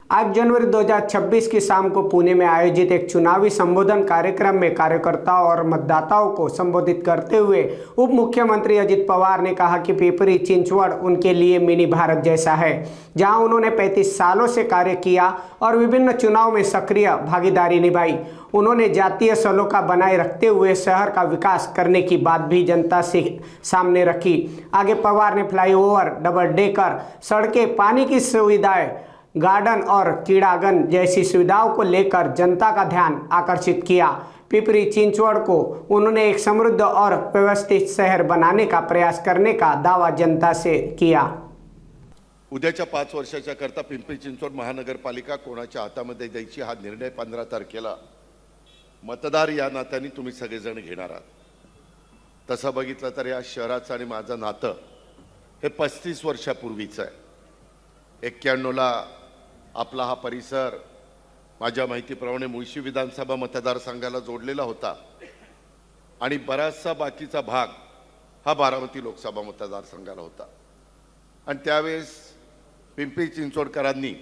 8 January 2026 की शाम को पुणे में आयोजित एक चुनावी संबोधन कार्यक्रम में कार्यकर्ताओं और मतदाताओं को संबोधित करते हुए उप मुख्यमंत्री अजित पवार ने कहा कि पिपरी चिंचवड़ उनके लिए मिनी भारत जैसा है, जहां उन्होंने 35 सालों से कार्य किया और विभिन्न चुनाव में सक्रिय भागीदारी निभाई। उन्होंने जातीय सलोखा बनाए रखते हुए शहर का विकास करने की बात भी जनता से सामने रखी। आगे पवार ने फ्लाईओवर, डबल डेकर सड़कें, पानी की सुविधाएं, गार्डन और क्रीड़ांगन जैसी सुविधाओं को लेकर जनता का ध्यान आकर्षित किया। पिपरी चिंचवड़ को उन्होंने एक समृद्ध और व्यवस्थित शहर बनाने का प्रयास करने का दावा जनता से किया। उद्याच्या 5 वर्षाच्या करता पिंपरी चिंचवड महानगरपालिका कोणाच्या हातामध्ये द्यायची हा निर्णय 15 तारखेला मतदार या नात्याने तुम्ही सगळेजण घेणार आहात। तसं बघितलं तर या शहराचं आणि माझं नातं हे 35 वर्षापूर्वीचं आहे। 91 ला आपला हा परिसर माझ्या माहितीप्रमाणे मुळशी विधानसभा मतदारसंघाला जोडलेला होता आणि बराचसा बाकीचा भाग हा बारामती लोकसभा मतदारसंघाला होता। आणि त्यावेळेस पिंपरी चिंचवडकरांनी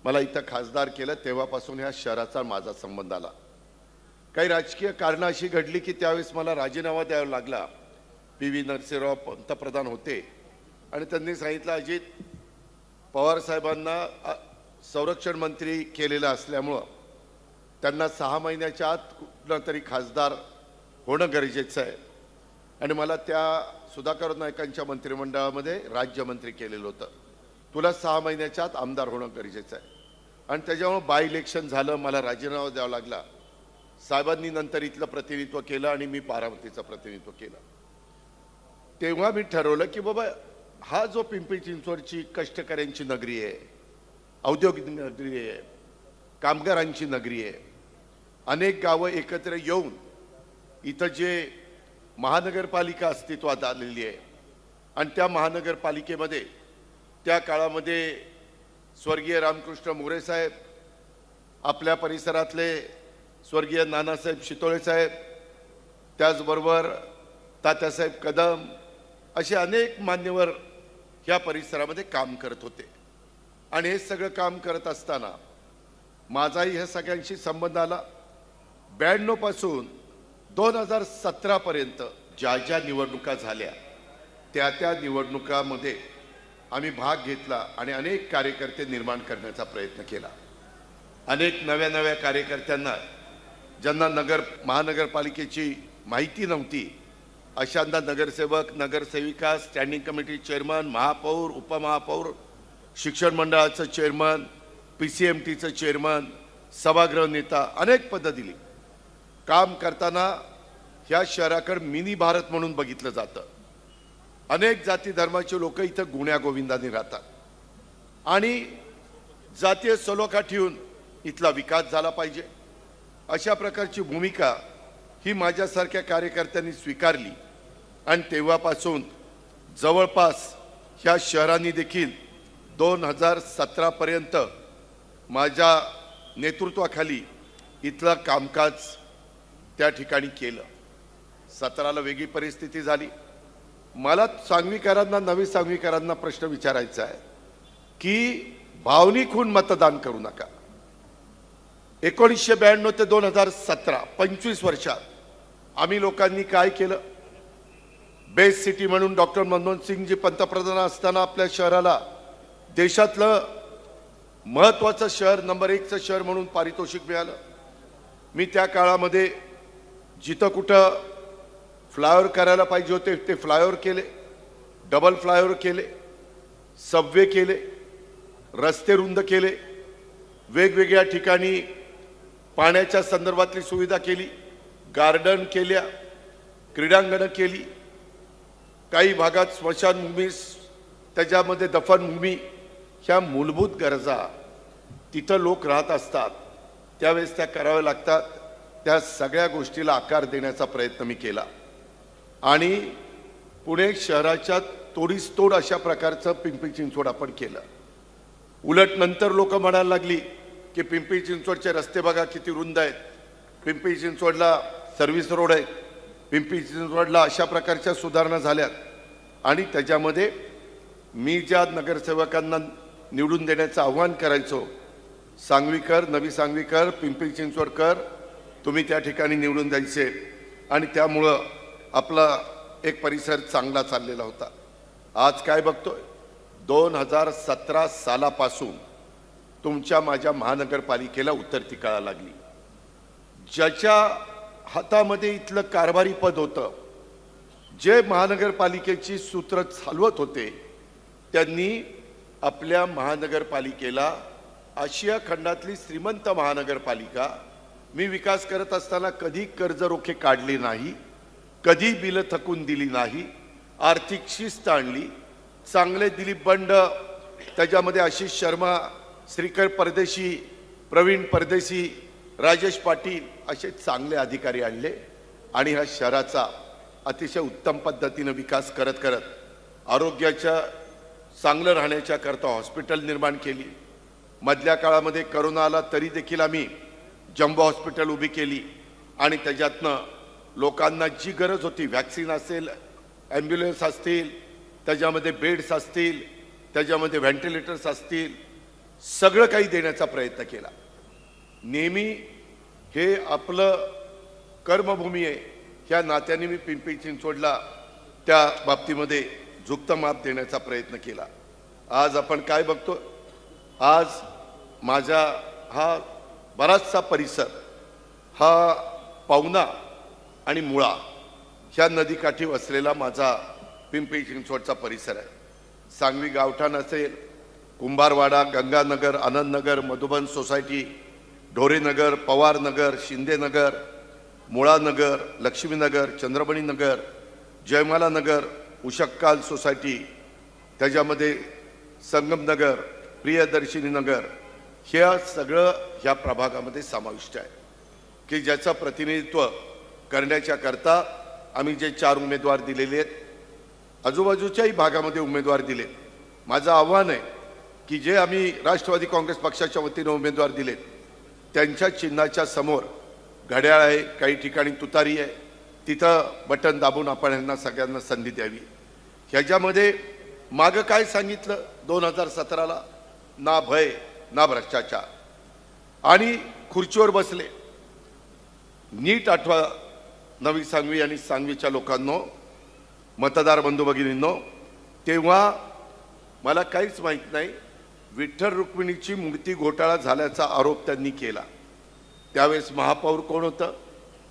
मला इथं खासदार केलं, तेव्हापासून या शहराचा माझा संबंध आला। काही राजकीय कारणं अशी घडली की त्यावेळेस मला राजीनामा द्यावा लागला। पी.व्ही. नरसिंहराव पंतप्रधान होते आणि त्यांनी सांगितलं अजित पवार साहेबांना संरक्षण मंत्री केलेलं असल्यामुळे त्यांना 6 महिन्याच्या आत कुठला तरी खासदार होणं गरजेचं आहे आणि मला त्या सुधाकर नायकांच्या मंत्रिमंडळामध्ये राज्यमंत्री केलेलं होतं। तुला 6 महिन्याच्या आत आमदार होणं गरजेचं आहे आणि त्याच्यामुळे बाय इलेक्शन झालं, मला राजीनामा द्यावा लागला। साहेबांनी नंतर इथलं प्रतिनिधित्व केलं आणि मी बारामतीचं प्रतिनिधित्व केलं। तेव्हा मी ठरवलं की बाबा हा जो पिंपरी चिंचवडची कष्टकऱ्यांची नगरी आहे, औद्योगिक नगरी आहे, कामगारांची नगरी आहे, अनेक गावं एकत्र येऊन इथं जे महानगरपालिका अस्तित्वात आलेली आहे आणि त्या महानगरपालिकेमध्ये त्या काळामध्ये स्वर्गीय रामकृष्ण मोरे साहेब, आपल्या परिसरातले स्वर्गीय नानासाहेब शितोळे साहेब, त्याचबरोबर तात्यासाहेब कदम असे अनेक मान्यवर ह्या परिसरामध्ये काम करत होते आणि हे सगळं काम करत असताना माझाही ह्या सगळ्यांशी संबंध आला। 92 पासून 2017 पर्यंत ज्या ज्या निवडणुका झाल्या त्या निवडणुकामध्ये आम्ही भाग घेतला आणि अनेक कार्यकर्ते निर्माण करण्याचा प्रयत्न केला। अनेक नव्या कार्यकर्त्यांना ज्यांना महानगरपालिकेची माहिती नव्हती अशांना नगरसेवक, नगरसेविका, स्टँडिंग कमिटी चेअरमन, महापौर, उपमहापौर, शिक्षण मंडळाचं चेअरमन, PCMTचं चेअरमन, सभागृह नेता अनेक पदं दिली। काम करताना ह्या शहराकडे मिनी भारत म्हणून बघितलं जातं। अनेक जाती धर्माचे लोक इथं गुण्या गोविंदाने राहतात आणि जातीय सलोखा ठेवून इथला विकास झाला पाहिजे अशा प्रकारची भूमिका ही माझ्यासारख्या कार्यकर्त्यांनी स्वीकारली आणि तेव्हापासून जवळपास ह्या शहरांनी देखील 2017 पर्यंत माझ्या नेतृत्वाखाली इथलं कामकाज त्या ठिकाणी केलं। 17ला वेगळी परिस्थिती झाली। मला सांगवीकरांना, नवी सांगवीकरांना प्रश्न विचारायचा आहे की भावनिक होऊन मतदान करू नका। 1992 ते 2017 25 वर्षात आम्ही लोकांनी काय केलं? बेस्ट सिटी म्हणून डॉक्टर मनमोहन सिंगजी पंतप्रधान असताना आपल्या शहराला देशातलं महत्त्वाचं शहर, नंबर 1चं शहर म्हणून पारितोषिक मिळालं। मी त्या काळामध्ये जिथं कुठं फ्लायओव्हर करायला पाहिजे होते ते फ्लायओव्हर केले, डबल फ्लायओव्हर केले, सबवे केले, रस्ते रुंद केले, वेगवेगळ्या ठिकाणी पाण्याच्या संदर्भातली सुविधा केली, गार्डन केल्या, क्रीडांगणं केली, काही भागात स्मशानभूमी, त्याच्यामध्ये दफनभूमी, ह्या मूलभूत गरजा तिथं लोक राहत असतात त्यावेळेस त्या कराव्या लागतात। त्या सगळ्या गोष्टीला आकार देण्याचा प्रयत्न मी केला आणि पुणे शहराच्या तोडीस तोड अशा प्रकारचं पिंपरी चिंचवड आपण केलं। उलट नंतर लोक म्हणायला लागली की पिंपरी चिंचवडचे रस्ते बघा किती रुंद आहेत, पिंपरी चिंचवडला सर्व्हिस रोड आहेत, पिंपरी चिंचवडला अशा प्रकारच्या सुधारणा झाल्यात आणि त्याच्यामध्ये मी ज्या नगरसेवकांना निवडून देण्याचं आव्हान करायचो सांगवीकर, नवी सांगवीकर, पिंपरी चिंचवडकर तुम्ही त्या ठिकाणी निवडून द्यायचे आणि त्यामुळं आपला एक परिसर चांगला चाललेला होता. आज काय बघतोय, 2017 सालापासून तुमच्या माझ्या महानगरपालिकेला उतरती कळा लागली. ज्याच्या हातामध्ये इथलं कारभारी पद होतं, जे महानगरपालिकेची सूत्र चालवत होते, त्यांनी आपल्या महानगरपालिकेला आशिया खंडातली श्रीमंत महानगरपालिका, मी विकास करत असताना कधी कर्जरोखे काढले नाही, कधी बिलं थकून दिली नाही, आर्थिक शिस्त आणली, चांगले दिलीप बंड, त्याच्यामध्ये आशिष शर्मा, श्रीकर परदेशी, प्रवीण परदेशी, राजेश पाटील असे चांगले अधिकारी आणले आणि ह्या शहराचा अतिशय उत्तम पद्धतीने विकास करत करत आरोग्याच्या चांगलं राहण्याच्या करता हॉस्पिटल निर्माण केली. मधल्या काळामध्ये करोना आला तरी देखील आम्ही जम्बो हॉस्पिटल उभी केली आणि त्याच्यातनं लोकांना जी गरज होती, वॅक्सिन असेल, ॲम्ब्युलन्स असतील, त्याच्यामध्ये बेड्स असतील, त्याच्यामध्ये व्हेंटिलेटर्स असतील, सगळं काही देण्याचा प्रयत्न केला. नेहमी हे आपलं कर्मभूमी आहे, ह्या नात्याने मी पिंपरी चिंचवडला त्या बाबतीमध्ये झुकतं माप देण्याचा प्रयत्न केला. आज आपण काय बघतो, आज माझा हा बराचसा परिसर हा पावना आणि मुळा ह्या नदीकाठी वसलेला माझा पिंपरी चिंचवडचा परिसर आहे. सांगवी गावठाण असेल, कुंभारवाडा, गंगानगर, आनंदनगर, मधुबन सोसायटी, ढोरेनगर, पवारनगर, शिंदेनगर, मुळानगर, लक्ष्मीनगर, चंद्रमणीनगर, जयमाला नगर, उशक्काल सोसायटी, त्याच्यामध्ये संगमनगर, प्रियदर्शिनी नगर, ह्या सगळं ह्या प्रभागामध्ये समाविष्ट आहे की ज्याचं प्रतिनिधित्व करण्याच्या करता आम्ही जे 4 उमेदवार दिलेले आहेत, आजूबाजूच्याही भागामध्ये उमेदवार दिलेत. माझं आव्हान आहे की जे आम्ही राष्ट्रवादी काँग्रेस पक्षाच्या वतीने उमेदवार दिलेत, त्यांच्या चिन्हाच्या समोर घड्याळ आहे, काही ठिकाणी तुतारी आहे, तिथं बटन दाबून आपण यांना सगळ्यांना संधी द्यावी. ह्याच्यामध्ये मागं काय सांगितलं 2017ला, ना भय ना भ्रष्टाचार, आणि खुर्चीवर बसले. नीट आठवा नवी सांगवी आणि सांगवीच्या लोकांनो, मतदार बंधू भगिनींनो, तेव्हा मला काहीच माहीत नाही, विठ्ठल रुक्मिणीची मूर्ती घोटाळा झाल्याचा आरोप त्यांनी केला. त्यावेळेस महापौर कोण होतं?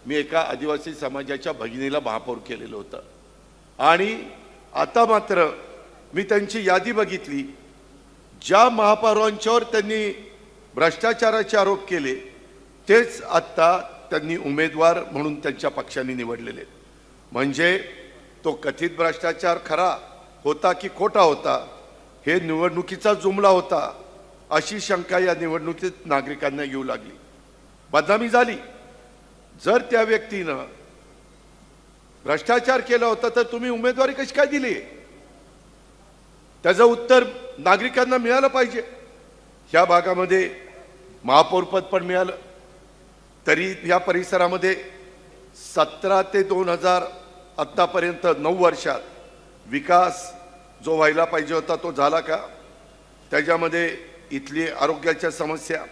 मी एका आदिवासी समाजाच्या भगिनीला महापौर केलेलं होतं. आणि आता मात्र मी त्यांची यादी बघितली, ज्या महापौरांच्यावर त्यांनी भ्रष्टाचाराचे आरोप केले तेच आत्ता त्यांनी उमेदवार म्हणून त्यांच्या पक्षाने निवडलेले. म्हणजे तो कथित भ्रष्टाचार खरा होता की खोटा होता हे निवडणुकीचा जुमला होता, अशी शंका या निवडणुकीत नागरिकांना येऊ लागली. बदनामी झाली. जर त्या व्यक्तीनं भ्रष्टाचार केला होता तर तुम्ही उमेदवारी कशी काय दिली? त्याचं उत्तर नागरिकांना मिळालं पाहिजे. ह्या भागामध्ये महापौरपद पण मिळालं, तरी ह्या परिसरामध्ये 17 ते 2000 आत्तापर्यंत 9 वर्षात विकास जो व्हायला पाहिजे होता तो झाला का? त्याच्यामध्ये इथली आरोग्याच्या समस्या,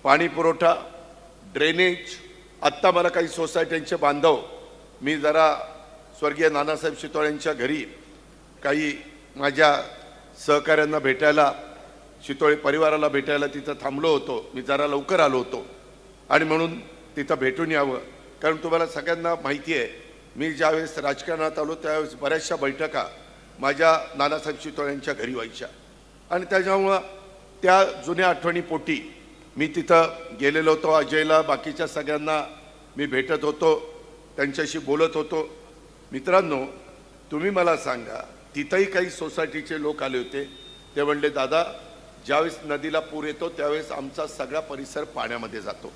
पाणी पुरवठा, ड्रेनेज, आत्ता मला काही सोसायट्यांचे बांधव, मी जरा स्वर्गीय नानासाहेब शितोळेंच्या घरी काही माझ्या सहकाऱ्यांना भेटायला, शितोळे परिवाराला भेटायला तिथं थांबलो होतो. मी जरा लवकर आलो होतो आणि म्हणून तिथं भेटून यावं, कारण तुम्हाला सगळ्यांना माहिती आहे, मी ज्यावेळेस राजकारणात आलो त्यावेळेस बऱ्याचशा बैठका माझ्या नानासाहेब शितोळेंच्या घरी व्हायच्या आणि त्याच्यामुळं त्या जुन्या आठवणीपोटी मी तिथं गेलेलो होतो. अजयला, बाकीच्या सगळ्यांना मी भेटत होतो, त्यांच्याशी बोलत होतो. मित्रांनो, तुम्ही मला सांगा, तिथंही काही सोसायटीचे लोक आले होते. ते म्हणले, दादा, ज्यावेळेस नदीला पूर येतो त्यावेळेस आमचा सगळा परिसर पाण्यामध्ये जातो.